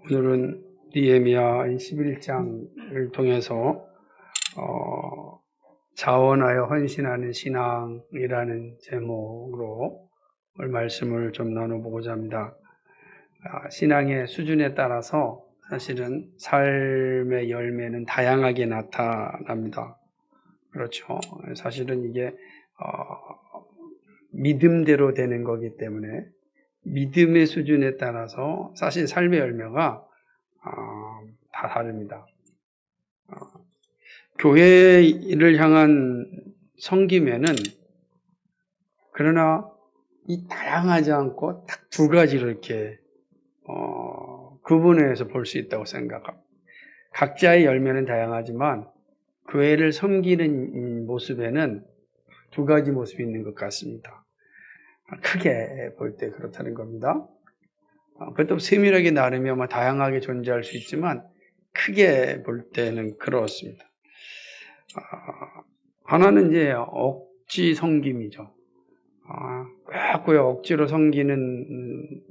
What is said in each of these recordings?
오늘은 느헤미야 11장을 통해서 자원하여 헌신하는 신앙이라는 제목으로 오늘 말씀을 좀 나눠보고자 합니다. 신앙의 수준에 따라서 사실은 삶의 열매는 다양하게 나타납니다. 그렇죠. 사실은 이게 믿음대로 되는 거기 때문에 믿음의 수준에 따라서 사실 삶의 열매가 다 다릅니다. 교회를 향한 섬김에는 그러나 이 다양하지 않고 딱 두 가지를 이렇게 구분해서 볼 수 있다고 생각합니다. 각자의 열매는 다양하지만 교회를 섬기는 모습에는 두 가지 모습이 있는 것 같습니다. 크게 볼 때 그렇다는 겁니다. 그것도 세밀하게 나누면 다양하게 존재할 수 있지만 크게 볼 때는 그렇습니다. 하나는 이제 억지 섬김이죠. 꼭 억지로 섬기는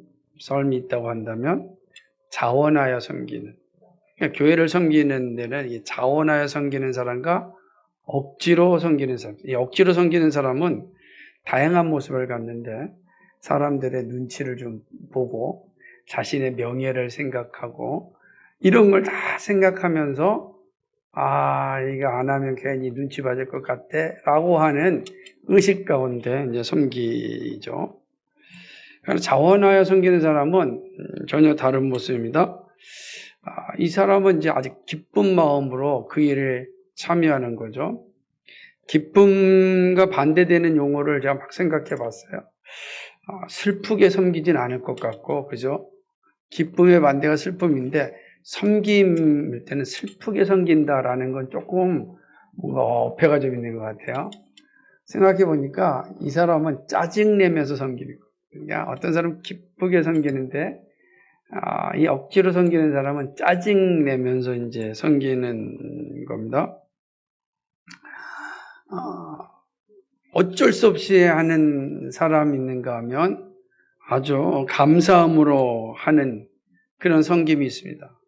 삶이 있다고 한다면 자원하여 섬기는, 그러니까 교회를 섬기는 데는 자원하여 섬기는 사람과 억지로 섬기는 사람. 이 억지로 섬기는 사람은 다양한 모습을 갖는데 사람들의 눈치를 좀 보고 자신의 명예를 생각하고 이런 걸 다 생각하면서 이거 안 하면 괜히 눈치 받을 것 같아 라고 하는 의식 가운데 이제 섬기죠. 그래서 자원하여 섬기는 사람은 전혀 다른 모습입니다. 이 사람은 이제 아직 기쁜 마음으로 그 일에 참여하는 거죠. 기쁨과 반대되는 용어를 제가 막 생각해 봤어요. 슬프게 섬기진 않을 것 같고, 그죠? 기쁨의 반대가 슬픔인데, 섬김일 때는 슬프게 섬긴다라는 건 조금 뭔가 어폐가 좀 있는 것 같아요. 생각해 보니까 이 사람은 짜증내면서 섬기는 거예요. 어떤 사람은 기쁘게 섬기는데, 이 억지로 섬기는 사람은 짜증내면서 이제 섬기는 겁니다. 어쩔 수 없이 하는 사람이 있는가 하면 아주 감사함으로 하는 그런 섬김이 있습니다.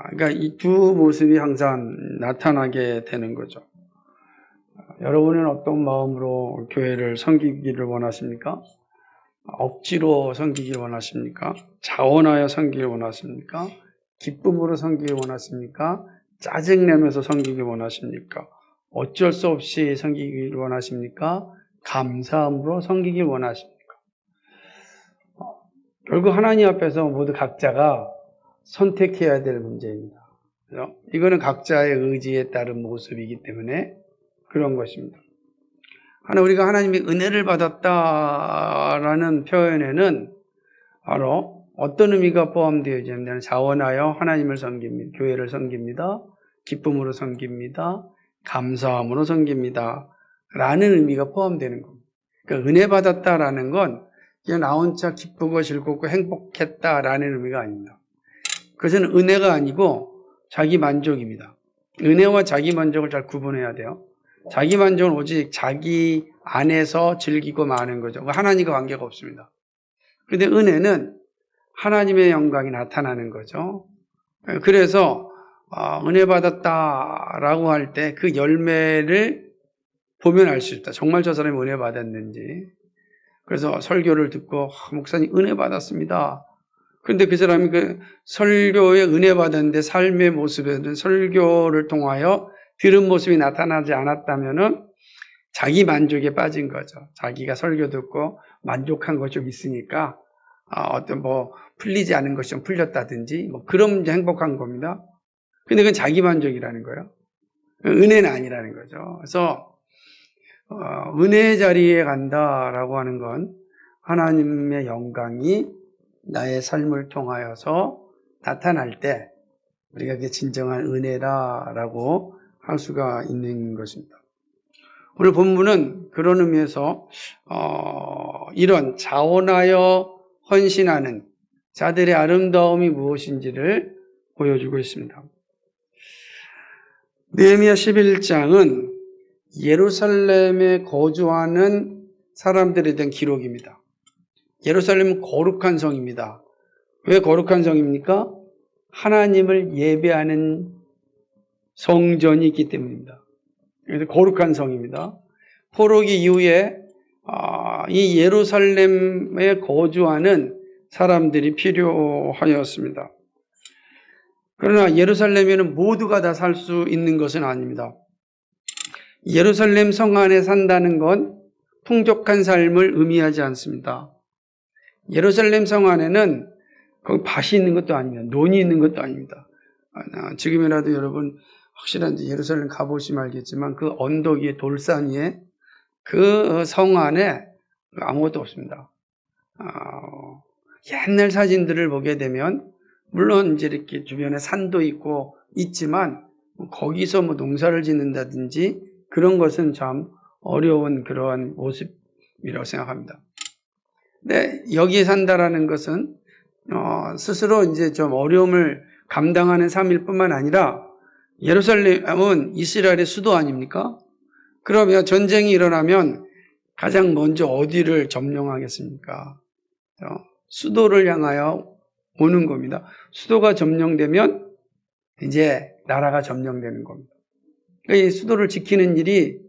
그러니까 이 두 모습이 항상 나타나게 되는 거죠. 여러분은 어떤 마음으로 교회를 섬기기를 원하십니까? 억지로 섬기기를 원하십니까? 자원하여 섬기기를 원하십니까? 기쁨으로 섬기기를 원하십니까? 짜증내면서 섬기기를 원하십니까? 어쩔 수 없이 섬기기를 원하십니까? 감사함으로 섬기기를 원하십니까? 결국 하나님 앞에서 모두 각자가 선택해야 될 문제입니다. 그렇죠? 이거는 각자의 의지에 따른 모습이기 때문에 그런 것입니다. 우리가 하나님의 은혜를 받았다라는 표현에는 바로 어떤 의미가 포함되어 있냐면 자원하여 하나님을 섬깁니다. 교회를 섬깁니다. 기쁨으로 섬깁니다. 감사함으로 섬깁니다. 라는 의미가 포함되는 겁니다. 그러니까 은혜 받았다라는 건 그냥 나 혼자 기쁘고 즐겁고 행복했다라는 의미가 아닙니다. 그것은 은혜가 아니고 자기 만족입니다. 은혜와 자기 만족을 잘 구분해야 돼요. 자기 만족은 오직 자기 안에서 즐기고 마는 거죠. 하나님과 관계가 없습니다. 그런데 은혜는 하나님의 영광이 나타나는 거죠. 그래서 은혜 받았다라고 할 때 그 열매를 보면 알 수 있다. 정말 저 사람이 은혜 받았는지. 그래서 설교를 듣고 목사님 은혜 받았습니다. 그런데 그 사람이 그 설교에 은혜 받았는데 삶의 모습에는 설교를 통하여 들은 모습이 나타나지 않았다면은 자기 만족에 빠진 거죠. 자기가 설교 듣고 만족한 것 좀 있으니까 어떤 풀리지 않은 것이 좀 풀렸다든지 그럼 이제 행복한 겁니다. 근데 그건 자기 만족이라는 거예요. 은혜는 아니라는 거죠. 그래서 은혜의 자리에 간다라고 하는 건 하나님의 영광이 나의 삶을 통하여서 나타날 때 우리가 그게 진정한 은혜다라고 할 수가 있는 것입니다. 오늘 본문은 그런 의미에서 이런 자원하여 헌신하는 자들의 아름다움이 무엇인지를 보여주고 있습니다. 느헤미야 11장은 예루살렘에 거주하는 사람들에 대한 기록입니다. 예루살렘은 거룩한 성입니다. 왜 거룩한 성입니까? 하나님을 예배하는 성전이 있기 때문입니다. 그래서 거룩한 성입니다. 포로기 이후에 이 예루살렘에 거주하는 사람들이 필요하였습니다. 그러나 예루살렘에는 모두가 다 살 수 있는 것은 아닙니다. 예루살렘 성 안에 산다는 건 풍족한 삶을 의미하지 않습니다. 예루살렘 성 안에는 거기 밭이 있는 것도 아닙니다. 논이 있는 것도 아닙니다. 지금이라도 여러분 확실한 예루살렘 가보시면 알겠지만 그 언덕 위에 돌산 위에 그 성 안에 아무것도 없습니다. 옛날 사진들을 보게 되면 물론 이제 이렇게 주변에 산도 있고 있지만 거기서 뭐 농사를 짓는다든지 그런 것은 참 어려운 그러한 모습이라고 생각합니다. 근데 여기에 산다라는 것은 스스로 이제 좀 어려움을 감당하는 삶일 뿐만 아니라 예루살렘은 이스라엘의 수도 아닙니까? 그러면 전쟁이 일어나면 가장 먼저 어디를 점령하겠습니까? 수도를 향하여 오는 겁니다. 수도가 점령되면 이제 나라가 점령되는 겁니다. 이 수도를 지키는 일이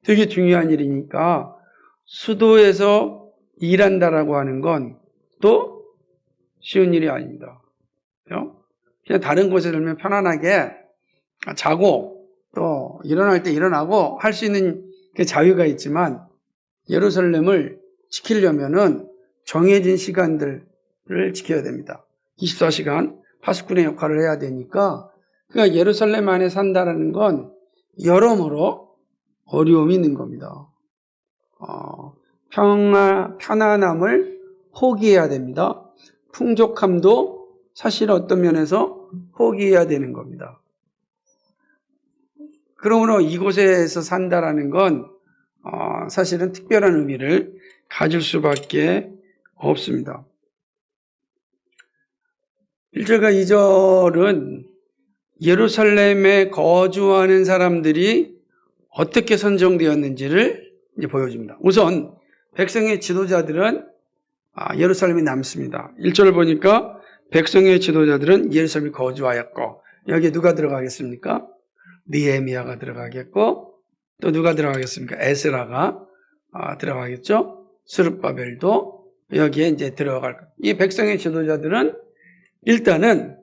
되게 중요한 일이니까 수도에서 일한다라고 하는 건 또 쉬운 일이 아닙니다. 그냥 다른 곳에 살면 편안하게 자고 또 일어날 때 일어나고 할 수 있는 그 자유가 있지만 예루살렘을 지키려면은 정해진 시간들을 지켜야 됩니다. 24시간 파수꾼의 역할을 해야 되니까 그러니까 예루살렘 안에 산다라는 건 여러모로 어려움이 있는 겁니다. 편안함을 포기해야 됩니다. 풍족함도 사실 어떤 면에서 포기해야 되는 겁니다. 그러므로 이곳에서 산다라는 건 사실은 특별한 의미를 가질 수밖에 없습니다. 1절과 2절은 예루살렘에 거주하는 사람들이 어떻게 선정되었는지를 이제 보여줍니다. 우선 백성의 지도자들은 예루살렘에 남습니다. 1절을 보니까 백성의 지도자들은 예루살렘에 거주하였고 여기에 누가 들어가겠습니까? 느헤미야가 들어가겠고 또 누가 들어가겠습니까? 에스라가 들어가겠죠? 스룹바벨도 여기에 이제 들어갈 거예요. 이 백성의 지도자들은 일단은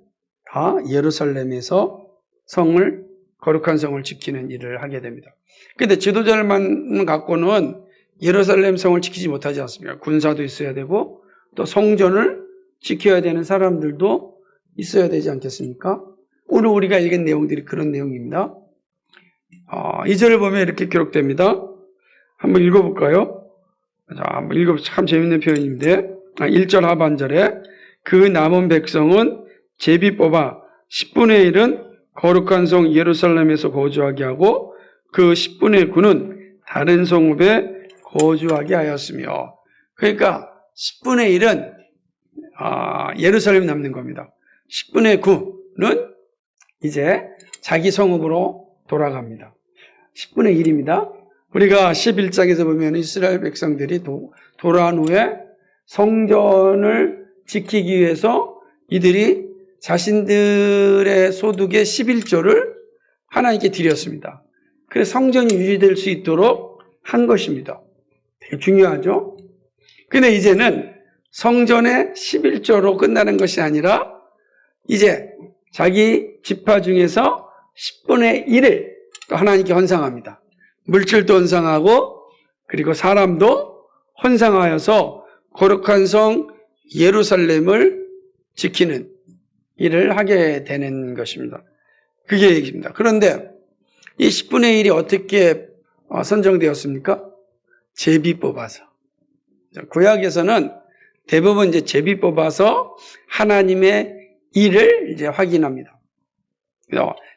다 예루살렘에서 거룩한 성을 지키는 일을 하게 됩니다. 그런데 지도자들만 갖고는 예루살렘 성을 지키지 못하지 않습니까? 군사도 있어야 되고 또 성전을 지켜야 되는 사람들도 있어야 되지 않겠습니까? 오늘 우리가 읽은 내용들이 그런 내용입니다. 2절을 보면 이렇게 기록됩니다. 한번 읽어볼까요? 자, 한번 읽어보세요. 참 재밌는 표현인데 1절 하반절에 그 남은 백성은 제비 뽑아 10분의 1은 거룩한 성 예루살렘에서 거주하게 하고 그 10분의 9는 다른 성읍에 거주하게 하였으며 그러니까 10분의 1은 예루살렘에 남는 겁니다. 10분의 9는 이제 자기 성읍으로 돌아갑니다. 10분의 1입니다. 우리가 11장에서 보면 이스라엘 백성들이 돌아온 후에 성전을 지키기 위해서 이들이 자신들의 소득의 11조를 하나님께 드렸습니다. 그래서 성전이 유지될 수 있도록 한 것입니다. 되게 중요하죠? 근데 이제는 성전의 11조로 끝나는 것이 아니라 이제 자기 지파 중에서 10분의 1을 또 하나님께 헌상합니다. 물질도 헌상하고 그리고 사람도 헌상하여서 거룩한 성 예루살렘을 지키는 일을 하게 되는 것입니다. 그게 얘기입니다. 그런데 이 10분의 1이 어떻게 선정되었습니까? 제비 뽑아서. 구약에서는 대부분 이제 제비 뽑아서 하나님의 일을 이제 확인합니다.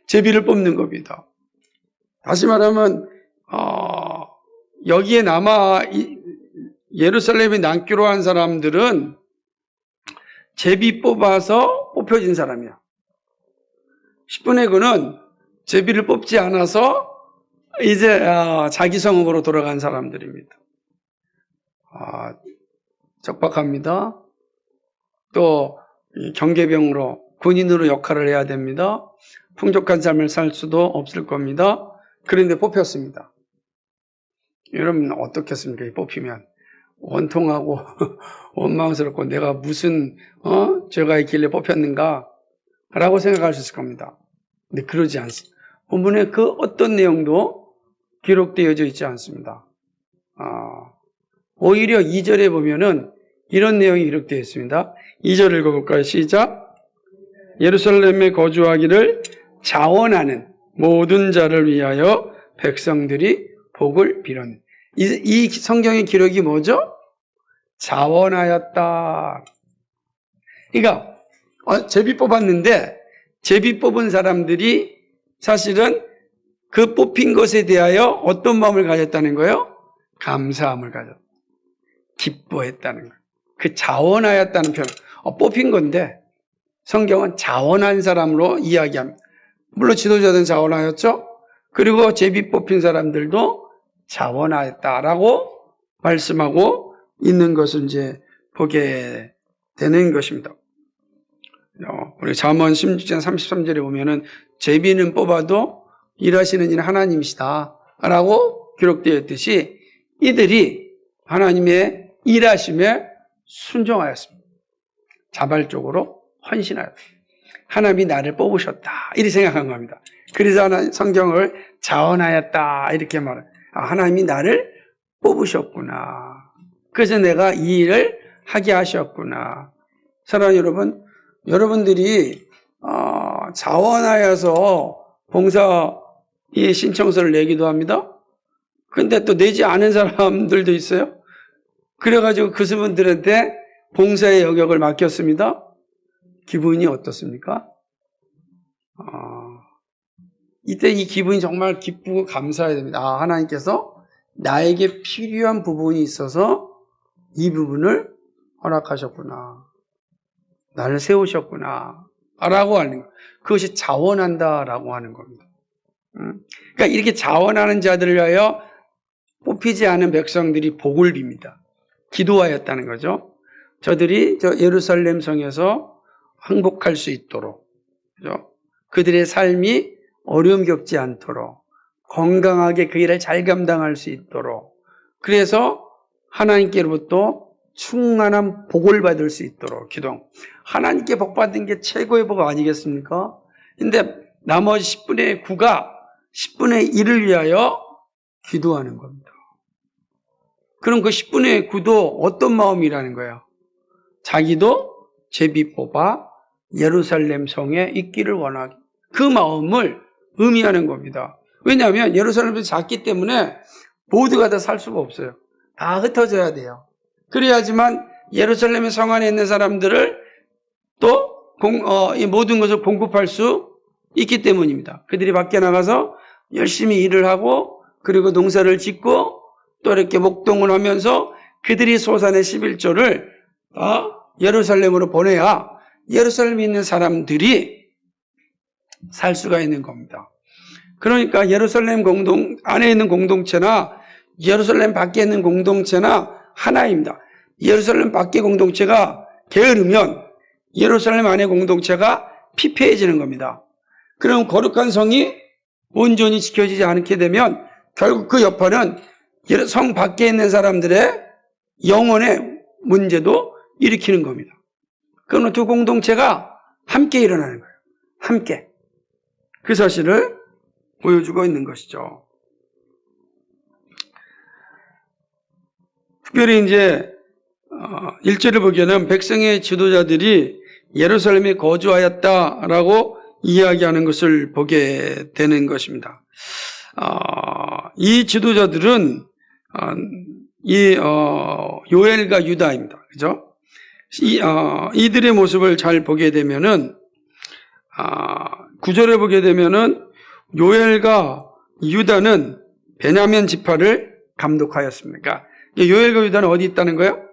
제비를 뽑는 겁니다. 다시 말하면 여기에 남아 예루살렘에 남기로 한 사람들은 제비 뽑아서 뽑혀진 사람이야. 10분의 9는 제비를 뽑지 않아서 이제 자기 성읍으로 돌아간 사람들입니다. 적박합니다. 또 경계병으로 군인으로 역할을 해야 됩니다. 풍족한 삶을 살 수도 없을 겁니다. 그런데 뽑혔습니다. 여러분 어떻겠습니까? 뽑히면 원통하고 원망스럽고 내가 무슨 죄가 있길래 뽑혔는가 라고 생각할 수 있을 겁니다. 근데 그러지 않습니다. 본문에 그 어떤 내용도 기록되어져 있지 않습니다. 오히려 2절에 보면은 이런 내용이 기록되어 있습니다. 2절 읽어볼까요? 시작. 예루살렘에 거주하기를 자원하는 모든 자를 위하여 백성들이 복을 빌었네. 이 성경의 기록이 뭐죠? 자원하였다. 그러니까 제비 뽑았는데 제비 뽑은 사람들이 사실은 그 뽑힌 것에 대하여 어떤 마음을 가졌다는 거예요? 감사함을 가졌다. 기뻐했다는 거예요. 그 자원하였다는 표현. 뽑힌 건데 성경은 자원한 사람으로 이야기합니다. 물론 지도자들은 자원하였죠. 그리고 제비 뽑힌 사람들도 자원하였다라고 말씀하고 있는 것을 이제 보게 되는 것입니다. 우리 잠언 16장 33절에 보면은 제비는 뽑아도 일하시는 이는 하나님이시다 라고 기록되어 있듯이 이들이 하나님의 일하심에 순종하였습니다. 자발적으로 헌신하였다. 하나님이 나를 뽑으셨다 이렇게 생각한 겁니다. 그래서 성경을 자원하였다 이렇게 말해요. 하나님이 나를 뽑으셨구나. 그래서 내가 이 일을 하게 하셨구나. 사랑하는 여러분, 여러분들이 자원하여서 봉사의 신청서를 내기도 합니다. 근데 또 내지 않은 사람들도 있어요. 그래가지고 그 분들한테 봉사의 영역을 맡겼습니다. 기분이 어떻습니까? 이때 이 기분이 정말 기쁘고 감사해야 됩니다. 하나님께서 나에게 필요한 부분이 있어서 이 부분을 허락하셨구나. 나를 세우셨구나. 라고 하는 거. 그것이 자원한다라고 하는 겁니다. 그러니까 이렇게 자원하는 자들을 위하여 뽑히지 않은 백성들이 복을 빕니다. 기도하였다는 거죠. 저들이 예루살렘 성에서 항복할 수 있도록, 그죠? 그들의 삶이 어려움 겪지 않도록, 건강하게 그 일을 잘 감당할 수 있도록, 그래서 하나님께로부터 충만한 복을 받을 수 있도록 기도. 하나님께 복 받은 게 최고의 복 아니겠습니까? 근데 나머지 10분의 9가 10분의 1을 위하여 기도하는 겁니다. 그럼 그 10분의 9도 어떤 마음이라는 거예요? 자기도 제비 뽑아 예루살렘 성에 있기를 원하기. 그 마음을 의미하는 겁니다. 왜냐하면 예루살렘이 작기 때문에 모두가 다 살 수가 없어요. 다 흩어져야 돼요. 그래야지만 예루살렘의 성 안에 있는 사람들을 또 이 모든 것을 공급할 수 있기 때문입니다. 그들이 밖에 나가서 열심히 일을 하고 그리고 농사를 짓고 또 이렇게 목동을 하면서 그들이 소산의 11조를 예루살렘으로 보내야 예루살렘에 있는 사람들이 살 수가 있는 겁니다. 그러니까 예루살렘 안에 있는 공동체나 예루살렘 밖에 있는 공동체나 하나입니다. 예루살렘 밖의 공동체가 게으르면 예루살렘 안의 공동체가 피폐해지는 겁니다. 그럼 거룩한 성이 온전히 지켜지지 않게 되면 결국 그 여파는 성 밖에 있는 사람들의 영혼의 문제도 일으키는 겁니다. 그러면 두 공동체가 함께 일어나는 거예요. 함께. 그 사실을 보여주고 있는 것이죠. 특별히 이제 1절을 보기에는 백성의 지도자들이 예루살렘에 거주하였다라고 이야기하는 것을 보게 되는 것입니다. 이 지도자들은 요엘과 유다입니다. 그죠? 이들의 모습을 잘 보게 되면은 9절에 보게 되면은 요엘과 유다는 베냐민 지파를 감독하였습니다. 그러니까 요엘과 유다는 어디 있다는 거예요?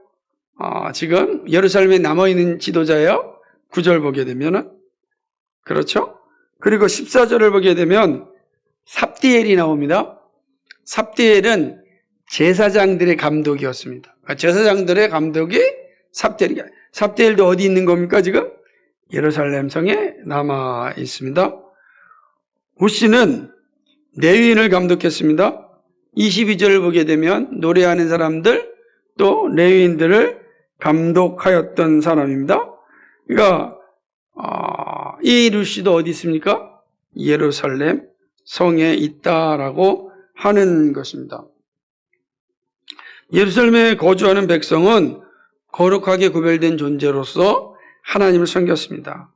지금 예루살렘에 남아있는 지도자예요. 9절 보게 되면은 그렇죠? 그리고 14절을 보게 되면 삽디엘이 나옵니다. 삽디엘은 제사장들의 감독이었습니다. 제사장들의 감독이 삽디엘도 어디 있는 겁니까 지금? 예루살렘 성에 남아 있습니다. 우시는 레위인을 감독했습니다. 22절을 보게 되면 노래하는 사람들 또 레위인들을 감독하였던 사람입니다. 그러니까 이 루시도 어디 있습니까? 예루살렘 성에 있다라고 하는 것입니다. 예루살렘에 거주하는 백성은 거룩하게 구별된 존재로서 하나님을 섬겼습니다.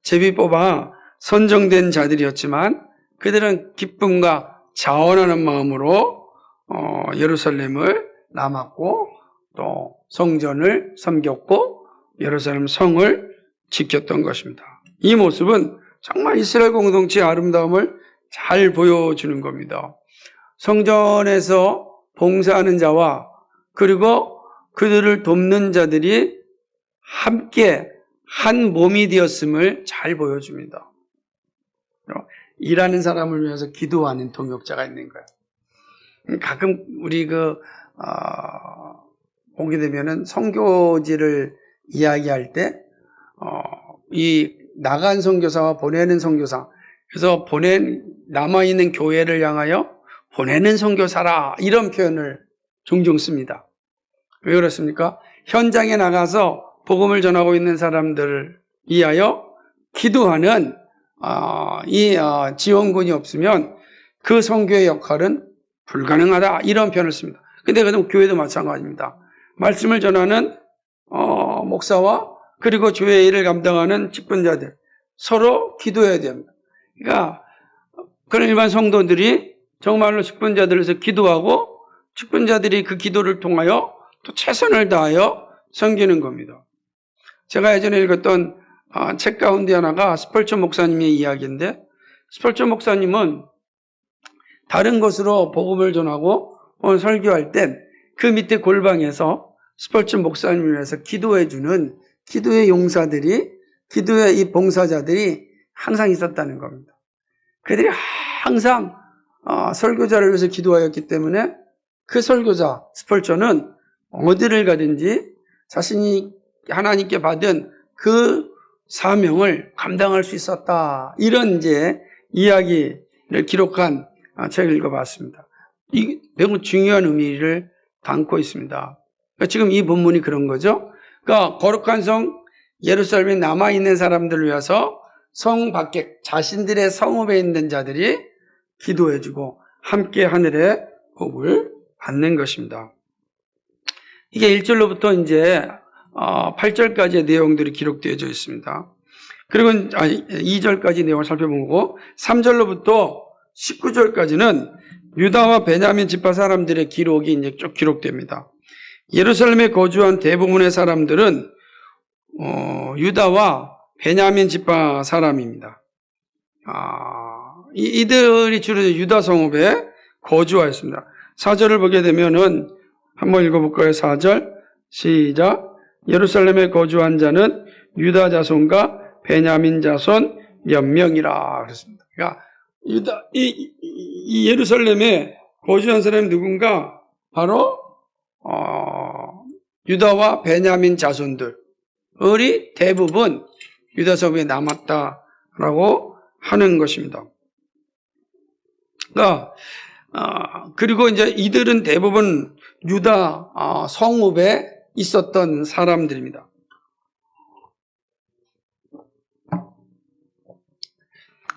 제비 뽑아 선정된 자들이었지만 그들은 기쁨과 자원하는 마음으로 예루살렘을 남았고 또 성전을 섬겼고 예루살렘 성을 지켰던 것입니다. 이 모습은 정말 이스라엘 공동체의 아름다움을 잘 보여주는 겁니다. 성전에서 봉사하는 자와 그리고 그들을 돕는 자들이 함께 한 몸이 되었음을 잘 보여줍니다. 일하는 사람을 위해서 기도하는 동역자가 있는 거예요. 가끔 우리 보게 되면은 선교지를 이야기할 때, 이 나간 선교사와 보내는 선교사, 그래서 남아있는 교회를 향하여 보내는 선교사라, 이런 표현을 종종 씁니다. 왜 그렇습니까? 현장에 나가서 복음을 전하고 있는 사람들을 위하여 기도하는 지원군이 없으면 그 선교의 역할은 불가능하다, 이런 표현을 씁니다. 근데 그럼 교회도 마찬가지입니다. 말씀을 전하는 목사와 그리고 교회 일을 감당하는 직분자들 서로 기도해야 됩니다. 그러니까 그런 일반 성도들이 정말로 직분자들에서 기도하고 직분자들이 그 기도를 통하여 또 최선을 다하여 섬기는 겁니다. 제가 예전에 읽었던 책 가운데 하나가 스펄전 목사님의 이야기인데, 스펄전 목사님은 다른 곳으로 복음을 전하고 설교할 땐 그 밑에 골방에서 스펄전 목사님을 위해서 기도해주는 기도의 용사들이, 기도의 이 봉사자들이 항상 있었다는 겁니다. 그들이 항상 설교자를 위해서 기도하였기 때문에 그 설교자 스펄전은 어디를 가든지 자신이 하나님께 받은 그 사명을 감당할 수 있었다, 이런 이제 이야기를 기록한 책을 읽어봤습니다. 이 매우 중요한 의미를 담고 있습니다. 그러니까 지금 이 본문이 그런 거죠. 그러니까 거룩한 성 예루살렘에 남아있는 사람들을 위해서 성 밖에 자신들의 성읍에 있는 자들이 기도해주고 함께 하늘의 복을 받는 것입니다. 이게 1절로부터 이제 8절까지의 내용들이 기록되어져 있습니다. 그리고 2절까지 내용을 살펴보고 3절로부터 19절까지는 유다와 베냐민 지파 사람들의 기록이 이제 쭉 기록됩니다. 예루살렘에 거주한 대부분의 사람들은 유다와 베냐민 지파 사람입니다. 이들이 주로 유다 성읍에 거주하였습니다. 4절을 보게 되면은 한번 읽어볼까요? 4절 시작. 예루살렘에 거주한 자는 유다 자손과 베냐민 자손 몇 명이라 그랬습니다. 그러니까 이 예루살렘에 거주한 사람이 누군가? 바로 유다와 베냐민 자손들이 대부분 유다 성읍에 남았다라고 하는 것입니다. 그러니까 그리고 이제 이들은 대부분 유다 성읍에 있었던 사람들입니다.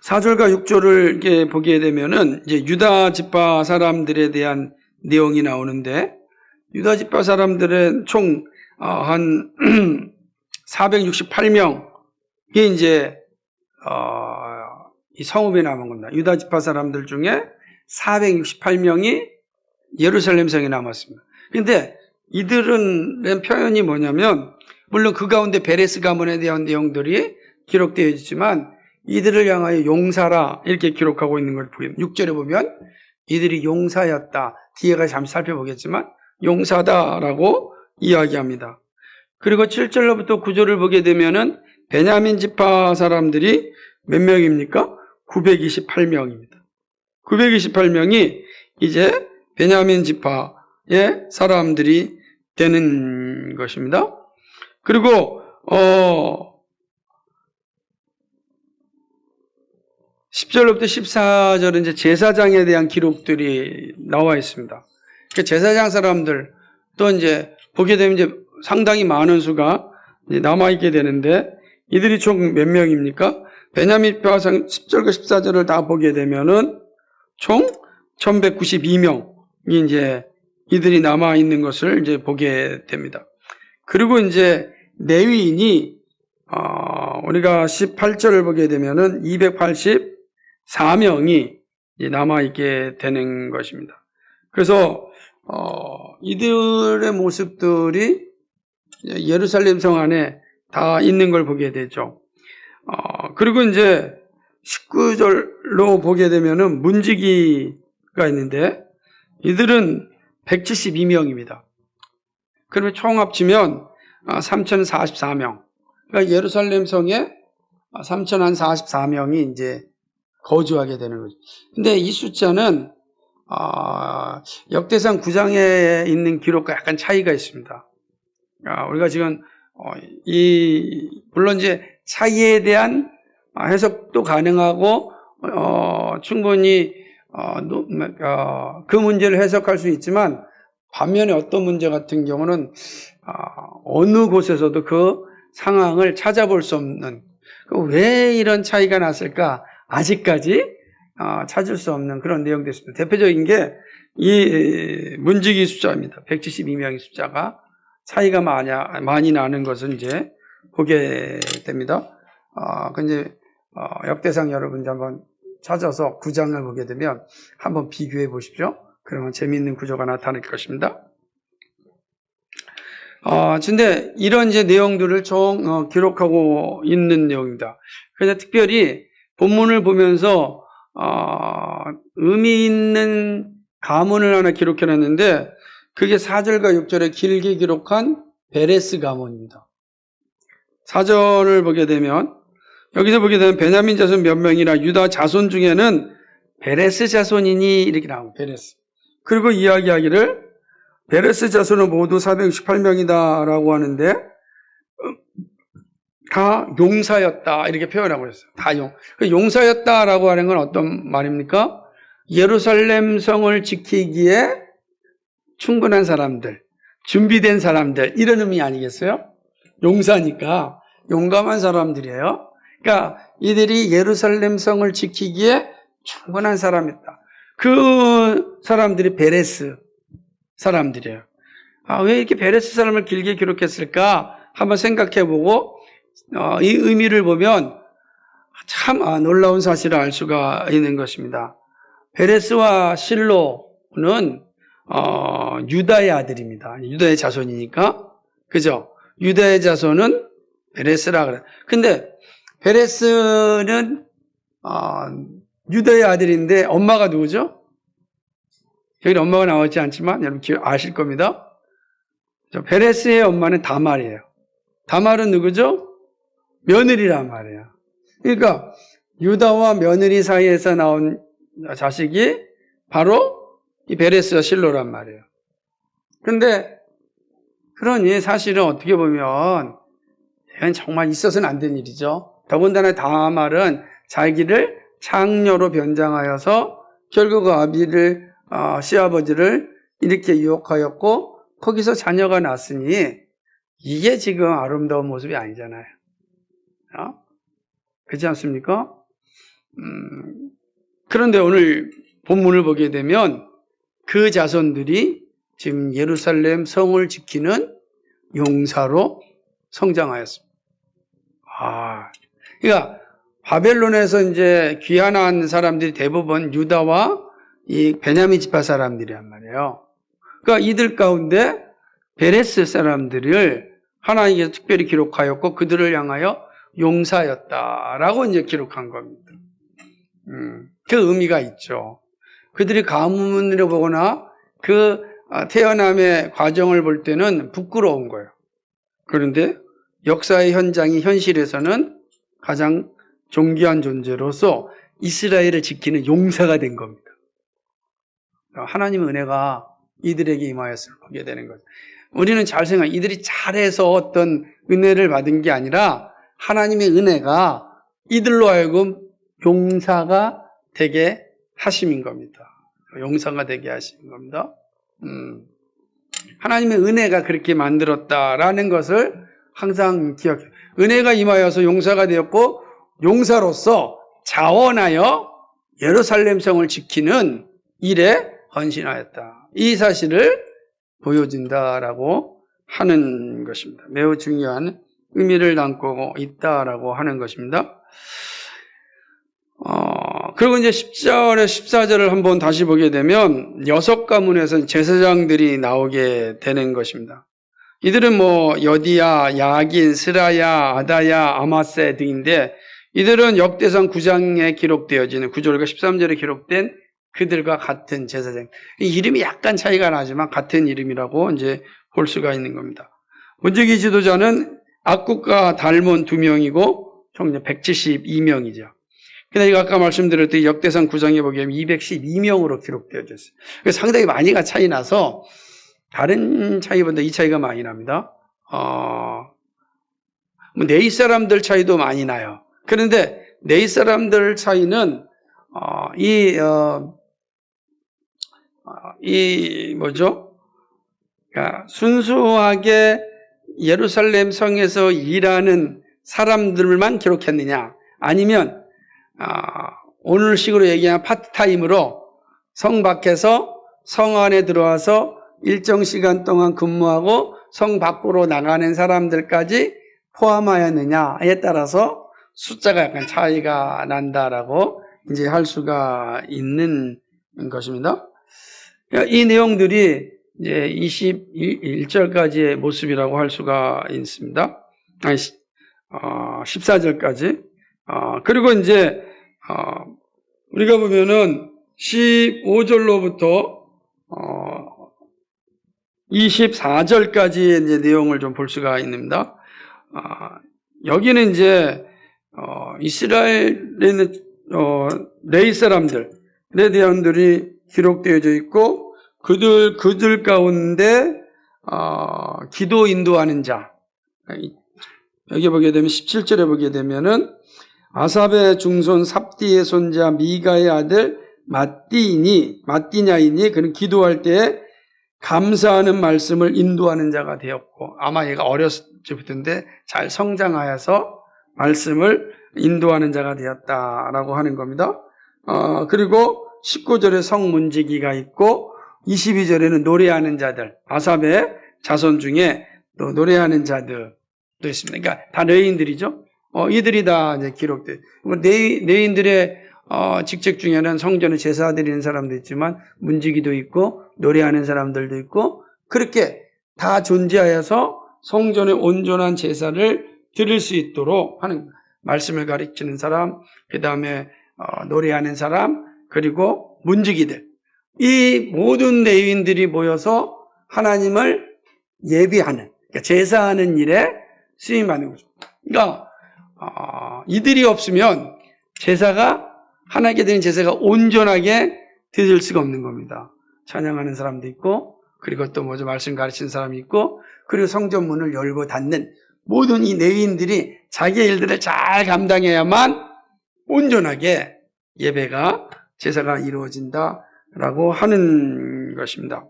(4절과 6절을 이렇게 보게 되면은 이제 유다 지파 사람들에 대한 내용이 나오는데, 유다 지파 사람들은 총 한 468명이 이제 이 성읍에 남은 겁니다. 유다 지파 사람들 중에 468명이 예루살렘 성에 남았습니다. 그런데 이들은 표현이 뭐냐면, 물론 그 가운데 베레스 가문에 대한 내용들이 기록되어 있지만 이들을 향하여 용사라 이렇게 기록하고 있는 걸 보입니다. 6절에 보면 이들이 용사였다, 뒤에가 잠시 살펴보겠지만 용사다라고 이야기합니다. 그리고 7절로부터 9절을 보게 되면은 베냐민 지파 사람들이 몇 명입니까? 928명입니다. 928명이 이제 베냐민 지파의 사람들이 되는 것입니다. 그리고 10절부터 14절은 이제 제사장에 대한 기록들이 나와 있습니다. 그 제사장 사람들 또 이제 보게 되면 이제 상당히 많은 수가 남아있게 되는데 이들이 총 몇 명입니까? 베냐민 뼈상 10절과 14절을 다 보게 되면은 총 1192명이 이제 이들이 남아있는 것을 이제 보게 됩니다. 그리고 이제 레위인이 우리가 18절을 보게 되면은 284명이 남아있게 되는 것입니다. 그래서 이들의 모습들이 예루살렘 성 안에 다 있는 걸 보게 되죠. 그리고 이제 19절로 보게 되면은 문지기가 있는데 이들은 172명입니다. 그러면 총 합치면 3044명. 그러니까 예루살렘 성에 3044명이 이제 거주하게 되는 거죠. 근데 이 숫자는 역대상 9장에 있는 기록과 약간 차이가 있습니다. 우리가 지금 물론 이제 차이에 대한 해석도 가능하고 충분히 그 문제를 해석할 수 있지만 반면에 어떤 문제 같은 경우는 어느 곳에서도 그 상황을 찾아볼 수 없는 왜 이런 차이가 났을까 아직까지 찾을 수 없는 그런 내용도 있습니다. 대표적인 게 이 문지기 숫자입니다. 172명의 숫자가 차이가 많이 나는 것은 이제 보게 됩니다. 근데 역대상 여러분들 한번 찾아서 9장을 보게 되면 한번 비교해 보십시오. 그러면 재미있는 구조가 나타날 것입니다. 근데 이런 이제 내용들을 총 기록하고 있는 내용입니다. 그래서 특별히 본문을 보면서 의미 있는 가문을 하나 기록해 놨는데 그게 4절과 6절에 길게 기록한 베레스 가문입니다. 4절을 보게 되면 여기서 보게 되면 베냐민 자손 몇 명이나 유다 자손 중에는 베레스 자손이니 이렇게 나옵니다. 베레스. 그리고 이야기하기를 베레스 자손은 모두 468명이다 라고 하는데 다 용사였다 이렇게 표현하고 있어요. 다 용사였다라고 하는 건 어떤 말입니까? 예루살렘 성을 지키기에 충분한 사람들, 준비된 사람들 이런 의미 아니겠어요? 용사니까 용감한 사람들이에요. 그러니까 이들이 예루살렘 성을 지키기에 충분한 사람이었다. 그 사람들이 베레스 사람들이에요. 왜 이렇게 베레스 사람을 길게 기록했을까? 한번 생각해보고 이 의미를 보면 참 놀라운 사실을 알 수가 있는 것입니다. 베레스와 실로는 유다의 아들입니다. 유다의 자손이니까 그죠? 유다의 자손은 베레스라 그래. 근데 베레스는 유다의 아들인데 엄마가 누구죠? 여기 엄마가 나오지 않지만 여러분 아실 겁니다. 베레스의 엄마는 다말이에요. 다말은 누구죠? 며느리란 말이에요. 그러니까 유다와 며느리 사이에서 나온 자식이 바로 이 베레스와 실로란 말이에요. 근데 그러니 사실은 어떻게 보면 이건 정말 있어서는 안 된 일이죠. 더군다나 다말은 자기를 창녀로 변장하여서 결국 아비를 시아버지를 이렇게 유혹하였고 거기서 자녀가 났으니 이게 지금 아름다운 모습이 아니잖아요. 그렇지 않습니까? 그런데 오늘 본문을 보게 되면 그 자손들이 지금 예루살렘 성을 지키는 용사로 성장하였습니다. 그러니까 바벨론에서 이제 귀환한 사람들이 대부분 유다와 이 베냐민 지파 사람들이란 말이에요. 그러니까 이들 가운데 베레스 사람들을 하나님께서 특별히 기록하였고 그들을 향하여 용사였다라고 이제 기록한 겁니다. 그 의미가 있죠. 그들이 가문으로 보거나 그 태어남의 과정을 볼 때는 부끄러운 거예요. 그런데 역사의 현장이 현실에서는 가장 존귀한 존재로서 이스라엘을 지키는 용사가 된 겁니다. 하나님의 은혜가 이들에게 임하였을 보게 되는 거죠. 우리는 잘 생각해. 이들이 잘해서 어떤 은혜를 받은 게 아니라 하나님의 은혜가 이들로 하여금 용사가 되게 하심인 겁니다. 용사가 되게 하신 겁니다. 하나님의 은혜가 그렇게 만들었다라는 것을 항상 기억해요. 은혜가 임하여서 용사가 되었고 용사로서 자원하여 예루살렘 성을 지키는 일에 헌신하였다. 이 사실을 보여준다라고 하는 것입니다. 매우 중요한 의미를 담고 있다라고 하는 것입니다. 그리고 이제 10절에 14절을 한번 다시 보게 되면 6가문에서 제사장들이 나오게 되는 것입니다. 이들은 여디야, 야긴, 스라야, 아다야, 아마세 등인데 이들은 역대상 9장에 기록되어지는 9절과 13절에 기록된 그들과 같은 제사장. 이름이 약간 차이가 나지만 같은 이름이라고 이제 볼 수가 있는 겁니다. 문지기 지도자는 악국과 달몬 2명이고 총 172명이죠. 근데 이거 아까 말씀드렸듯이 역대상 9장에 보게 되면 212명으로 기록되어졌어요. 상당히 많이가 차이 나서 다른 차이보다 이 차이가 많이 납니다. 네이 사람들 차이도 많이 나요. 그런데 네이 사람들 차이는 그러니까 순수하게 예루살렘 성에서 일하는 사람들만 기록했느냐, 아니면 오늘식으로 얘기하면 파트타임으로 성 밖에서 성 안에 들어와서 일정 시간 동안 근무하고 성 밖으로 나가는 사람들까지 포함하였느냐에 따라서 숫자가 약간 차이가 난다라고 이제 할 수가 있는 것입니다. 이 내용들이 이제 21절까지의 모습이라고 할 수가 있습니다. 14절까지. 그리고 이제 우리가 보면은 15절로부터 24절까지의 이제 내용을 좀 볼 수가 있습니다. 여기는 이제 이스라엘의 레위 사람들에 대한들이 기록되어져 있고 그들 가운데 기도 인도하는 자, 여기 보게 되면 17절에 보게 되면은 아삽의 중손 삽디의 손자 미가의 아들 마띠냐이니 그는 기도할 때 감사하는 말씀을 인도하는 자가 되었고, 아마 얘가 어렸을 때부터인데 잘 성장하여서 말씀을 인도하는 자가 되었다라고 하는 겁니다. 그리고 19절에 성문지기가 있고 22절에는 노래하는 자들, 아삽의 자손 중에 또 노래하는 자들도 있습니다. 그러니까 다 레위인들이죠. 이들이 다 이제 기록돼. 레위인들의 직책 중에는 성전에 제사 드리는 사람도 있지만 문지기도 있고 노래하는 사람들도 있고, 그렇게 다 존재하여서 성전에 온전한 제사를 드릴 수 있도록 하는, 말씀을 가르치는 사람, 그 다음에 노래하는 사람, 그리고 문지기들, 이 모든 레위인들이 모여서 하나님을 예비하는, 그러니까 제사하는 일에 쓰임받는 거죠. 그러니까 이들이 없으면 제사가, 하나님께 드리는 제사가 온전하게 드릴 수가 없는 겁니다. 찬양하는 사람도 있고, 그리고 또 말씀 가르치는 사람이 있고, 그리고 성전 문을 열고 닫는 모든 이 레위인들이 자기의 일들을 잘 감당해야만 온전하게 예배가, 제사가 이루어진다라고 하는 것입니다.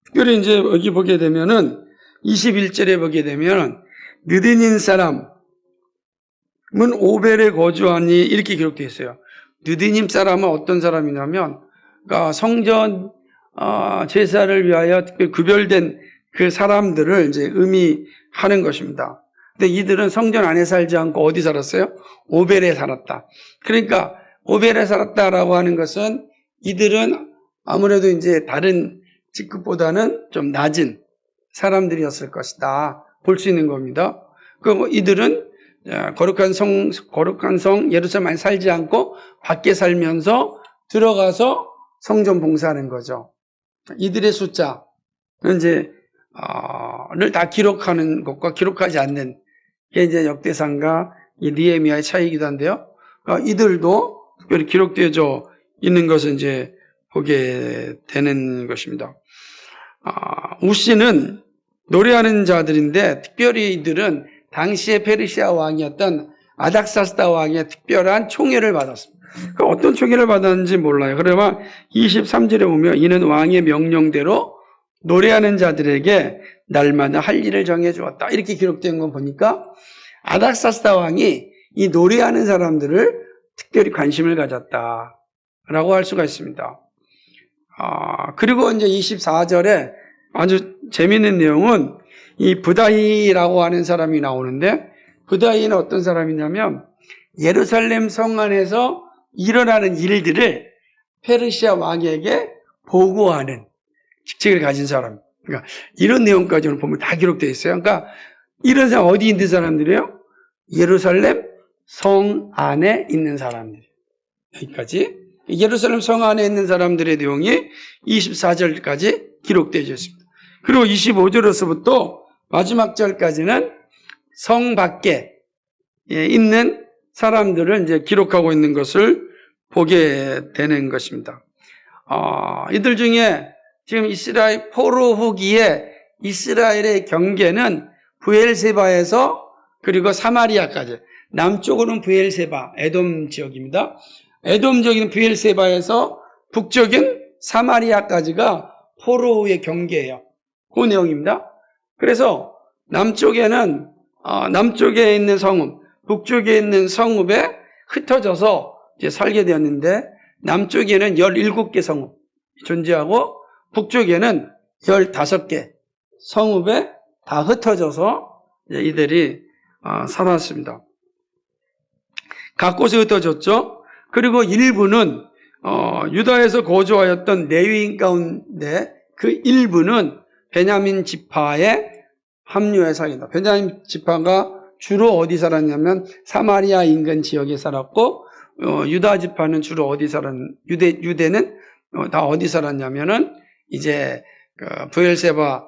특별히 이제 여기 보게 되면은 21절에 보게 되면 느디님 사람은 오벨에 거주하니 이렇게 기록되어 있어요. 느디님 사람은 어떤 사람이냐면, 그러니까 성전 제사를 위하여 특별히 구별된 그 사람들을 이제 의미하는 것입니다. 근데 이들은 성전 안에 살지 않고 어디 살았어요? 오벨에 살았다. 그러니까 오벨에 살았다라고 하는 것은 이들은 아무래도 이제 다른 직급보다는 좀 낮은 사람들이었을 것이다 볼 수 있는 겁니다. 그리고 이들은 거룩한 성 예루살렘에 살지 않고 밖에 살면서 들어가서 성전 봉사하는 거죠. 이들의 숫자는 이제 를 다 기록하는 것과 기록하지 않는 게 이제 역대상과 느헤미야의 차이이기도 한데요. 이들도 특별히 기록되어져 있는 것을 이제 보게 되는 것입니다. 우시는 노래하는 자들인데, 특별히 이들은 당시의 페르시아 왕이었던 아닥사스다 왕의 특별한 총애를 받았습니다. 그 어떤 총애를 받았는지 몰라요. 그러면 23절에 보면 이는 왕의 명령대로 노래하는 자들에게 날마다 할 일을 정해주었다. 이렇게 기록된 건 보니까 아닥사스다 왕이 이 노래하는 사람들을 특별히 관심을 가졌다라고 할 수가 있습니다. 그리고 이제 24절에 아주 재미있는 내용은 이 부다히라고 하는 사람이 나오는데, 부다히는 어떤 사람이냐면 예루살렘 성 안에서 일어나는 일들을 페르시아 왕에게 보고하는 직책을 가진 사람. 그러니까 이런 내용까지 오늘 보면 다 기록되어 있어요. 그러니까 이런 사람 어디 있는 사람들이에요? 예루살렘 성 안에 있는 사람들. 여기까지. 예루살렘 성 안에 있는 사람들의 내용이 24절까지 기록되어 있습니다. 그리고 25절에서부터 마지막 절까지는 성 밖에 있는 사람들을 이제 기록하고 있는 것을 보게 되는 것입니다. 이들 중에 지금 이스라엘 포로 후기에 이스라엘의 경계는 브엘세바에서 그리고 사마리아까지, 남쪽으로는 브엘세바, 에돔 지역입니다. 에돔 지역인 브엘세바에서 북쪽인 사마리아까지가 포로의 경계예요. 그 내용입니다. 그래서 남쪽에는 남쪽에 있는 성읍, 북쪽에 있는 성읍에 흩어져서 이제 살게 되었는데, 남쪽에는 17개 성읍 존재하고 북쪽에는 15개 성읍에 다 흩어져서 이제 이들이 살았습니다. 각 곳에 흩어졌죠. 그리고 일부는 유다에서 거주하였던 레위인 가운데 그 일부는 베냐민 지파에 합류해 살겠다. 베냐민 지파가 주로 어디 살았냐면 사마리아 인근 지역에 살았고, 유다 지파는 주로 어디 유대는 다 어디 살았냐면은 이제 브엘세바,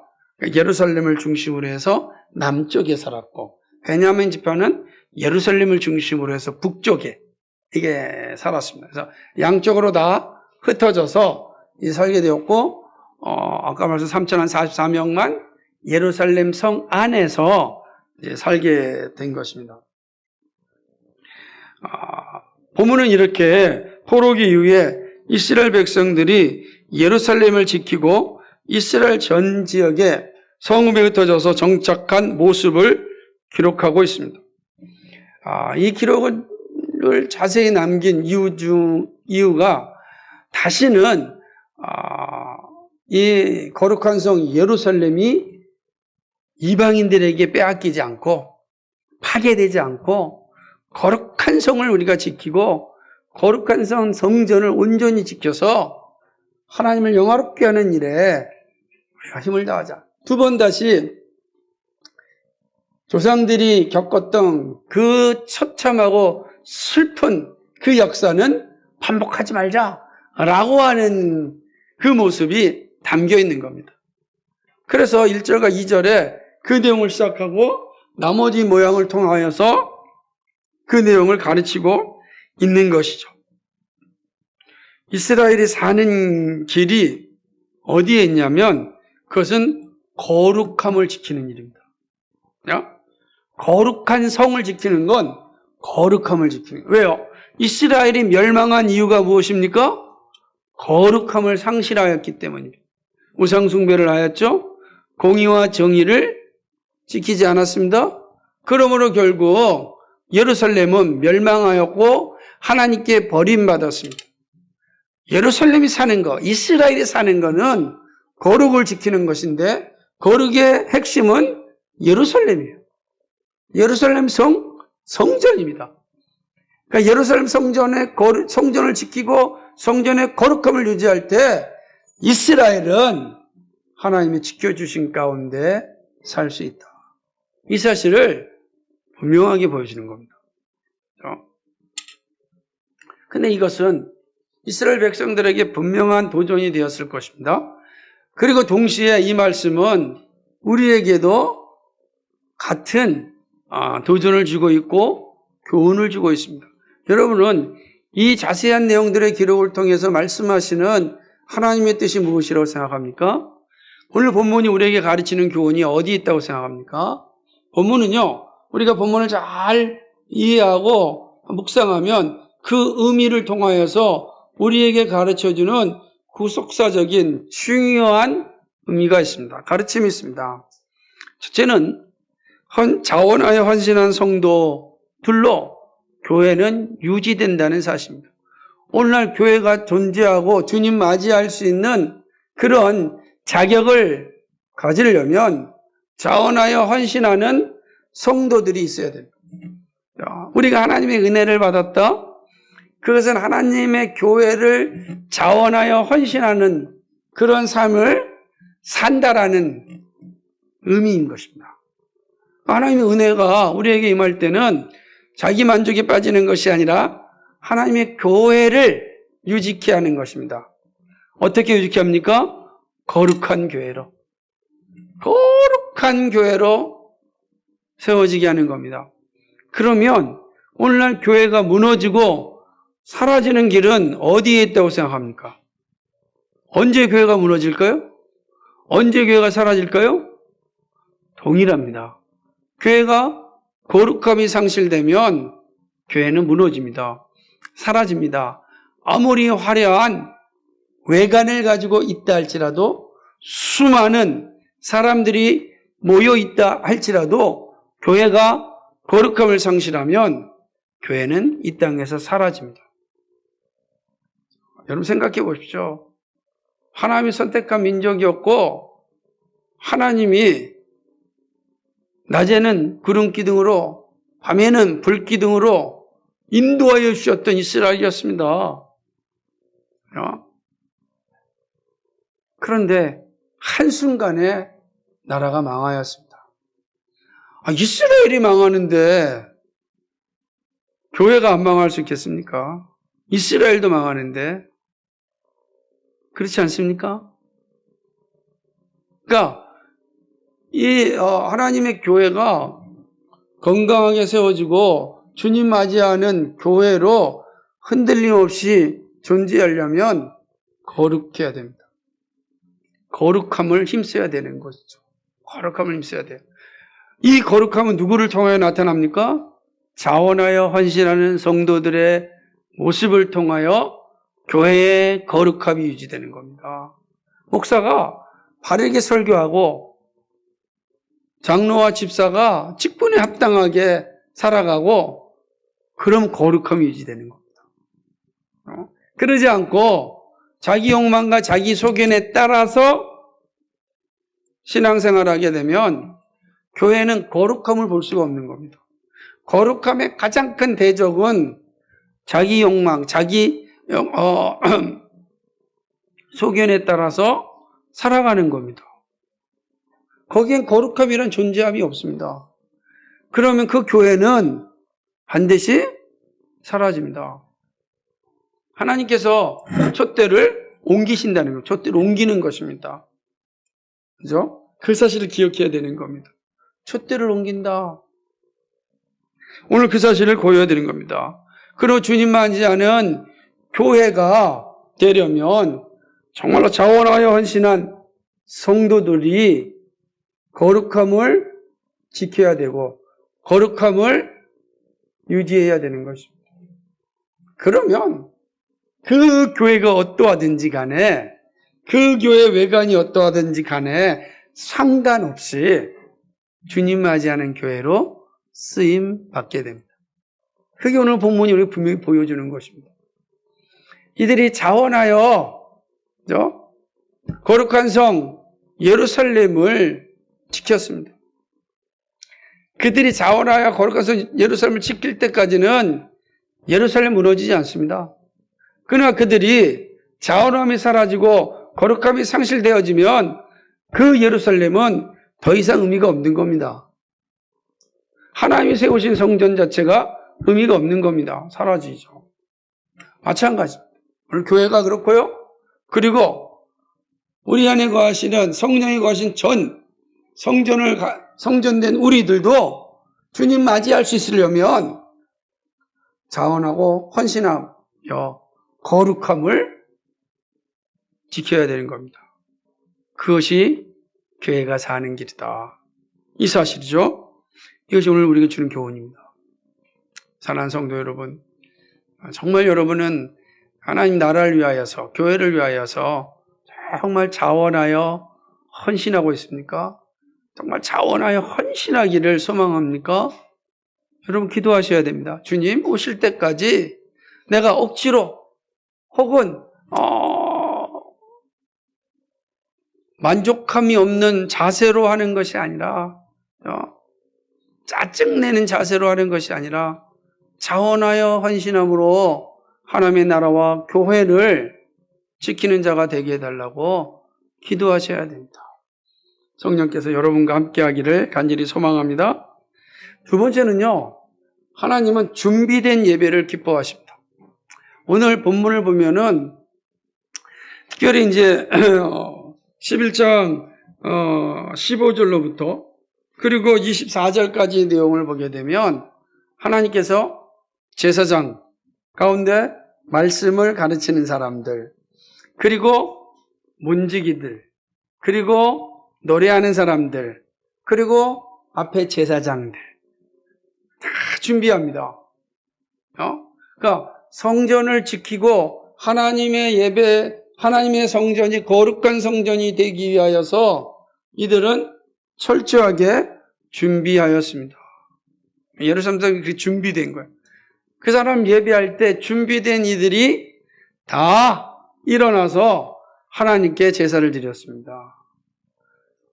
예루살렘을 중심으로 해서 남쪽에 살았고, 베냐민 지파는 예루살렘을 중심으로 해서 북쪽에 이게 살았습니다. 그래서 양쪽으로 다 흩어져서 살게 되었고, 아까 말씀 3,044명만 예루살렘 성 안에서 이제 살게 된 것입니다. 본문은 이렇게 포로기 이후에 이스라엘 백성들이 예루살렘을 지키고 이스라엘 전 지역에 성읍에 흩어져서 정착한 모습을 기록하고 있습니다. 이 기록을 자세히 남긴 이유가 다시는 이 거룩한 성 예루살렘이 이방인들에게 빼앗기지 않고 파괴되지 않고 거룩한 성을 우리가 지키고 거룩한 성전을 온전히 지켜서 하나님을 영화롭게 하는 일에 우리가 힘을 다하자. 두 번 다시 조상들이 겪었던 그 처참하고 슬픈 그 역사는 반복하지 말자라고 하는 그 모습이 담겨 있는 겁니다. 그래서 1절과 2절에 그 내용을 시작하고 나머지 모양을 통하여서 그 내용을 가르치고 있는 것이죠. 이스라엘이 사는 길이 어디에 있냐면 그것은 거룩함을 지키는 일입니다. 거룩한 성을 지키는 건 거룩함을 지키는 거예요. 왜요? 이스라엘이 멸망한 이유가 무엇입니까? 거룩함을 상실하였기 때문입니다. 우상숭배를 하였죠. 공의와 정의를 지키지 않았습니다. 그러므로 결국 예루살렘은 멸망하였고 하나님께 버림받았습니다. 예루살렘이 사는 거, 이스라엘이 사는 거는 거룩을 지키는 것인데 거룩의 핵심은 예루살렘이에요. 예루살렘 성전입니다. 그러니까 예루살렘 성전을 지키고 성전의 거룩함을 유지할 때 이스라엘은 하나님이 지켜주신 가운데 살 수 있다. 이 사실을 분명하게 보여주는 겁니다. 근데 이것은 이스라엘 백성들에게 분명한 도전이 되었을 것입니다. 그리고 동시에 이 말씀은 우리에게도 같은 도전을 주고 있고 교훈을 주고 있습니다. 여러분은 이 자세한 내용들의 기록을 통해서 말씀하시는 하나님의 뜻이 무엇이라고 생각합니까? 오늘 본문이 우리에게 가르치는 교훈이 어디 있다고 생각합니까? 본문은요, 우리가 본문을 잘 이해하고 묵상하면 그 의미를 통하여서 우리에게 가르쳐주는 구속사적인 중요한 의미가 있습니다. 가르침이 있습니다. 첫째는 자원하여 헌신한 성도들로 교회는 유지된다는 사실입니다. 오늘날 교회가 존재하고 주님 맞이할 수 있는 그런 자격을 가지려면 자원하여 헌신하는 성도들이 있어야 됩니다. 우리가 하나님의 은혜를 받았다. 그것은 하나님의 교회를 자원하여 헌신하는 그런 삶을 산다라는 의미인 것입니다. 하나님의 은혜가 우리에게 임할 때는 자기 만족에 빠지는 것이 아니라 하나님의 교회를 유지케 하는 것입니다. 어떻게 유지케 합니까? 거룩한 교회로. 거룩한 교회로 세워지게 하는 겁니다. 그러면 오늘날 교회가 무너지고 사라지는 길은 어디에 있다고 생각합니까? 언제 교회가 무너질까요? 언제 교회가 사라질까요? 동일합니다. 교회가 거룩함이 상실되면 교회는 무너집니다. 사라집니다. 아무리 화려한 외관을 가지고 있다 할지라도 수많은 사람들이 모여 있다 할지라도 교회가 거룩함을 상실하면 교회는 이 땅에서 사라집니다. 여러분 생각해 보십시오. 하나님이 선택한 민족이었고 하나님이 낮에는 구름 기둥으로 밤에는 불 기둥으로 인도하여 주셨던 이스라엘이었습니다. 그런데 한순간에 나라가 망하였습니다. 이스라엘이 망하는데 교회가 안 망할 수 있겠습니까? 이스라엘도 망하는데 그렇지 않습니까? 그러니까 이 하나님의 교회가 건강하게 세워지고 주님 맞이하는 교회로 흔들림 없이 존재하려면 거룩해야 됩니다. 거룩함을 힘써야 되는 것이죠. 거룩함을 힘써야 돼요. 이 거룩함은 누구를 통하여 나타납니까? 자원하여 헌신하는 성도들의 모습을 통하여 교회의 거룩함이 유지되는 겁니다. 목사가 바르게 설교하고 장로와 집사가 직분에 합당하게 살아가고 그럼 거룩함이 유지되는 겁니다. 그러지 않고 자기 욕망과 자기 소견에 따라서 신앙생활을 하게 되면 교회는 거룩함을 볼 수가 없는 겁니다. 거룩함의 가장 큰 대적은 자기 욕망, 자기 소견에 따라서 살아가는 겁니다. 거기엔 거룩함이란 존재함이 없습니다. 그러면 그 교회는 반드시 사라집니다. 하나님께서 촛대를 옮기신다는 거예요. 촛대를 옮기는 것입니다. 그죠? 그 사실을 기억해야 되는 겁니다. 촛대를 옮긴다. 오늘 그 사실을 보여드린 겁니다. 그리고 주님 맞이하는 교회가 되려면 정말로 자원하여 헌신한 성도들이 거룩함을 지켜야 되고 거룩함을 유지해야 되는 것입니다. 그러면 그 교회가 어떠하든지 간에 그 교회 외관이 어떠하든지 간에 상관없이 주님 맞이하는 교회로 쓰임 받게 됩니다. 그게 오늘 본문이 우리 분명히 보여주는 것입니다. 이들이 자원하여 거룩한 성 예루살렘을 지켰습니다. 그들이 자원하여 거룩한 성 예루살렘을 지킬 때까지는 예루살렘 무너지지 않습니다. 그러나 그들이 자원함이 사라지고 거룩함이 상실되어지면 그 예루살렘은 더 이상 의미가 없는 겁니다. 하나님이 세우신 성전 자체가 의미가 없는 겁니다. 사라지죠. 마찬가지입니다. 오늘 교회가 그렇고요. 그리고 우리 안에 거하시는 성령이 거하신 성전된 우리들도 주님 맞이할 수 있으려면 자원하고 헌신하여 거룩함을 지켜야 되는 겁니다. 그것이 교회가 사는 길이다. 이 사실이죠. 이것이 오늘 우리가 주는 교훈입니다. 사랑하는 성도 여러분, 정말 여러분은 하나님 나라를 위하여서, 교회를 위하여서 정말 자원하여 헌신하고 있습니까? 정말 자원하여 헌신하기를 소망합니까? 여러분 기도하셔야 됩니다. 주님 오실 때까지 내가 억지로 혹은 만족함이 없는 자세로 하는 것이 아니라 짜증내는 자세로 하는 것이 아니라 자원하여 헌신함으로 하나님의 나라와 교회를 지키는 자가 되게 해달라고 기도하셔야 됩니다. 성령께서 여러분과 함께하기를 간절히 소망합니다. 두 번째는요, 하나님은 준비된 예배를 기뻐하십니다. 오늘 본문을 보면은 특별히 이제 11장 15절로부터 그리고 24절까지 내용을 보게 되면 하나님께서 제사장 가운데 말씀을 가르치는 사람들, 그리고 문지기들, 그리고 노래하는 사람들, 그리고 앞에 제사장들 다 준비합니다. 그러니까 성전을 지키고 하나님의 예배, 하나님의 성전이 거룩한 성전이 되기 위하여서 이들은 철저하게 준비하였습니다. 예루살렘도 그렇게 준비된 거예요. 그 사람 예배할 때 준비된 이들이 다 일어나서 하나님께 제사를 드렸습니다.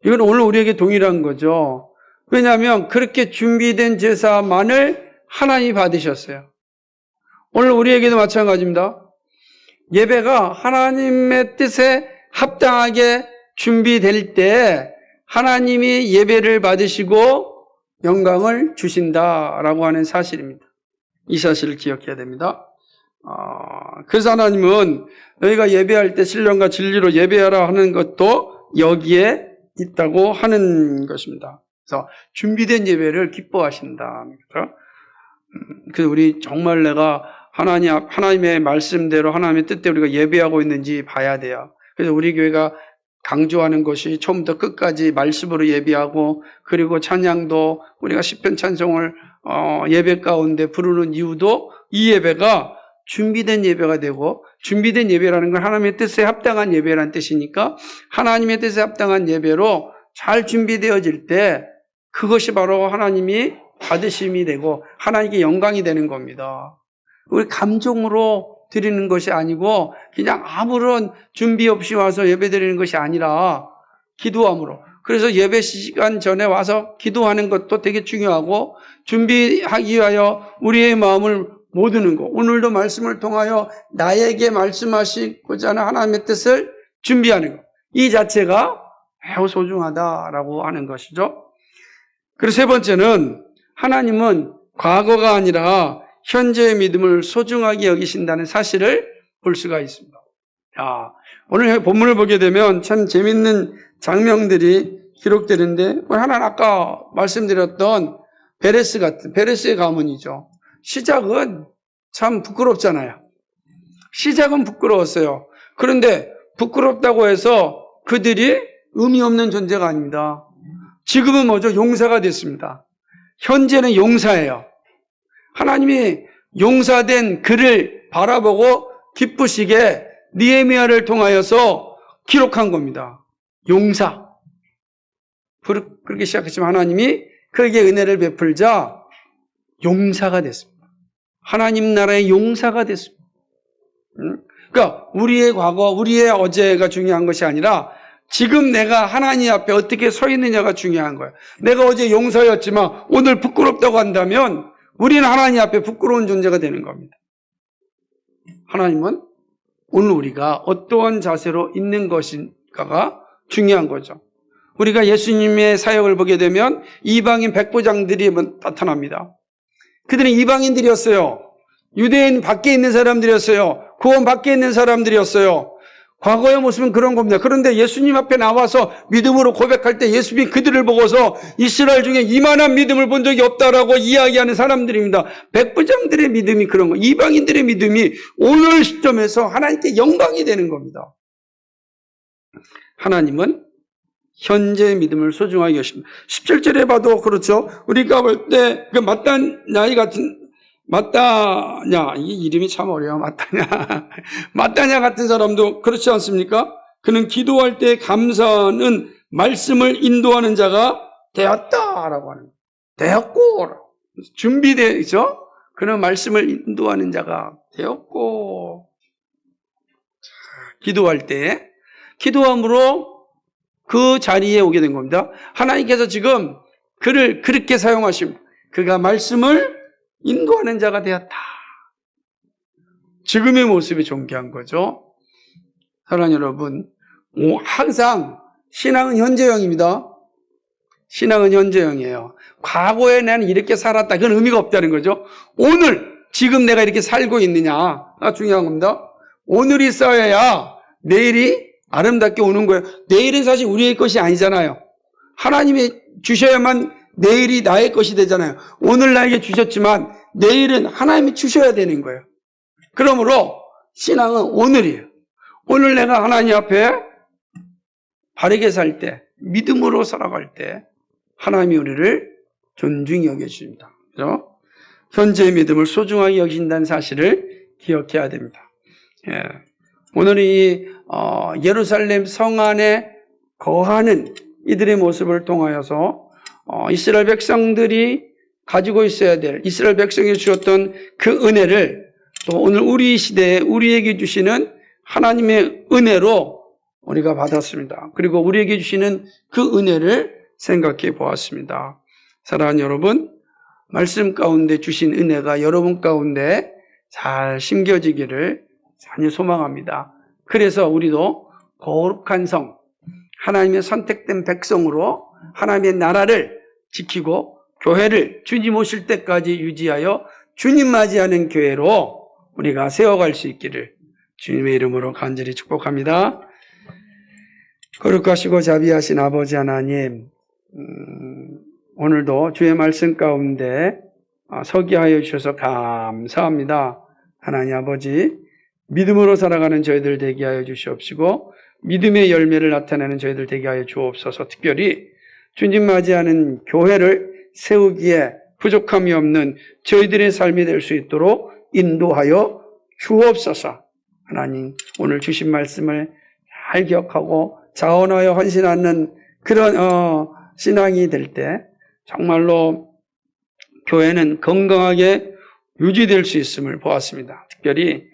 이건 오늘 우리에게 동일한 거죠. 왜냐하면 그렇게 준비된 제사만을 하나님이 받으셨어요. 오늘 우리에게도 마찬가지입니다. 예배가 하나님의 뜻에 합당하게 준비될 때 하나님이 예배를 받으시고 영광을 주신다라고 하는 사실입니다. 이 사실을 기억해야 됩니다. 그래서 하나님은 너희가 예배할 때 신령과 진리로 예배하라 하는 것도 여기에 있다고 하는 것입니다. 그래서 준비된 예배를 기뻐하신다. 그래서 우리 정말 내가 하나님의 말씀대로 하나님의 뜻대로 우리가 예배하고 있는지 봐야 돼요. 그래서 우리 교회가 강조하는 것이 처음부터 끝까지 말씀으로 예배하고 그리고 찬양도 우리가 시편 찬송을 예배 가운데 부르는 이유도 이 예배가 준비된 예배가 되고 준비된 예배라는 건 하나님의 뜻에 합당한 예배라는 뜻이니까 하나님의 뜻에 합당한 예배로 잘 준비되어질 때 그것이 바로 하나님이 받으심이 되고 하나님께 영광이 되는 겁니다. 우리 감정으로 드리는 것이 아니고 그냥 아무런 준비 없이 와서 예배 드리는 것이 아니라 기도함으로. 그래서 예배 시간 전에 와서 기도하는 것도 되게 중요하고 준비하기 위하여 우리의 마음을 모두는 것. 오늘도 말씀을 통하여 나에게 말씀하시고자 하는 하나님의 뜻을 준비하는 것. 이 자체가 매우 소중하다라고 하는 것이죠. 그리고 세 번째는 하나님은 과거가 아니라 현재의 믿음을 소중하게 여기신다는 사실을 볼 수가 있습니다. 오늘 본문을 보게 되면 참 재밌는 장면들이 기록되는데 하나는 아까 말씀드렸던 베레스의 가문이죠. 시작은 참 부끄럽잖아요. 시작은 부끄러웠어요. 그런데 부끄럽다고 해서 그들이 의미 없는 존재가 아닙니다. 지금은 뭐죠? 용사가 됐습니다. 현재는 용사예요. 하나님이 용사된 그를 바라보고 기쁘시게 느헤미야를 통하여서 기록한 겁니다. 용사. 그렇게 시작했지만 하나님이 그에게 은혜를 베풀자 용사가 됐습니다. 하나님 나라의 용사가 됐습니다. 그러니까 우리의 과거, 우리의 어제가 중요한 것이 아니라 지금 내가 하나님 앞에 어떻게 서 있느냐가 중요한 거예요. 내가 어제 용사였지만 오늘 부끄럽다고 한다면 우리는 하나님 앞에 부끄러운 존재가 되는 겁니다. 하나님은 오늘 우리가 어떠한 자세로 있는 것인가가 중요한 거죠. 우리가 예수님의 사역을 보게 되면 이방인 백부장들이 나타납니다. 그들은 이방인들이었어요. 유대인 밖에 있는 사람들이었어요. 구원 밖에 있는 사람들이었어요. 과거의 모습은 그런 겁니다. 그런데 예수님 앞에 나와서 믿음으로 고백할 때 예수님이 그들을 보고서 이스라엘 중에 이만한 믿음을 본 적이 없다라고 이야기하는 사람들입니다. 백부장들의 믿음이 그런 거예요. 이방인들의 믿음이 오늘 시점에서 하나님께 영광이 되는 겁니다. 하나님은 현재의 믿음을 소중하게 여깁니다. 17절에 봐도 그렇죠. 우리가 볼 때 그 마따나이 같은 마따냐, 이 이름이 참 어려워. 마따냐. 마따냐 같은 사람도 그렇지 않습니까? 그는 기도할 때 감사는 말씀을 인도하는 자가 되었다라고 하는 거예요. 되었고 준비되죠? 그는 말씀을 인도하는 자가 되었고 기도할 때 기도함으로 그 자리에 오게 된 겁니다. 하나님께서 지금 그를 그렇게 사용하십니다. 그가 말씀을 인도하는 자가 되었다. 지금의 모습이 존귀한 거죠. 사랑하는 여러분, 항상 신앙은 현재형입니다. 신앙은 현재형이에요. 과거에 나는 이렇게 살았다. 그건 의미가 없다는 거죠. 오늘, 지금 내가 이렇게 살고 있느냐가 중요한 겁니다. 오늘이 있어야 내일이 아름답게 오는 거예요. 내일은 사실 우리의 것이 아니잖아요. 하나님이 주셔야만 내일이 나의 것이 되잖아요. 오늘 나에게 주셨지만 내일은 하나님이 주셔야 되는 거예요. 그러므로 신앙은 오늘이에요. 오늘 내가 하나님 앞에 바르게 살 때, 믿음으로 살아갈 때 하나님이 우리를 존중히 여겨주십니다. 그렇죠? 현재의 믿음을 소중하게 여기신다는 사실을 기억해야 됩니다. 예. 오늘 이 예루살렘 성 안에 거하는 이들의 모습을 통하여서 이스라엘 백성들이 가지고 있어야 될 이스라엘 백성이 주었던 그 은혜를 또 오늘 우리 시대에 우리에게 주시는 하나님의 은혜로 우리가 받았습니다. 그리고 우리에게 주시는 그 은혜를 생각해 보았습니다. 사랑하는 여러분, 말씀 가운데 주신 은혜가 여러분 가운데 잘 심겨지기를 간절히 소망합니다. 그래서 우리도 거룩한 성, 하나님의 선택된 백성으로 하나님의 나라를 지키고 교회를 주님 오실 때까지 유지하여 주님 맞이하는 교회로 우리가 세워갈 수 있기를 주님의 이름으로 간절히 축복합니다. 거룩하시고 자비하신 아버지 하나님, 오늘도 주의 말씀 가운데 서게 하여 주셔서 감사합니다. 하나님 아버지, 믿음으로 살아가는 저희들 되게 하여 주시옵시고 믿음의 열매를 나타내는 저희들 되게 하여 주옵소서. 특별히 주님 맞이하는 교회를 세우기에 부족함이 없는 저희들의 삶이 될 수 있도록 인도하여 주옵소서. 하나님, 오늘 주신 말씀을 잘 기억하고 자원하여 헌신하는 그런 신앙이 될 때 정말로 교회는 건강하게 유지될 수 있음을 보았습니다. 특별히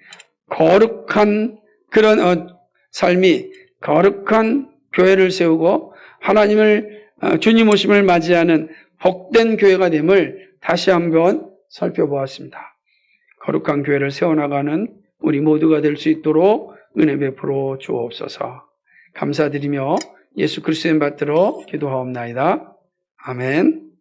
거룩한 그런 삶이 거룩한 교회를 세우고 하나님을 주님 오심을 맞이하는 복된 교회가 됨을 다시 한번 살펴보았습니다. 거룩한 교회를 세워나가는 우리 모두가 될 수 있도록 은혜 베풀어 주옵소서. 감사드리며 예수 그리스도의 이름 받들어 기도하옵나이다. 아멘.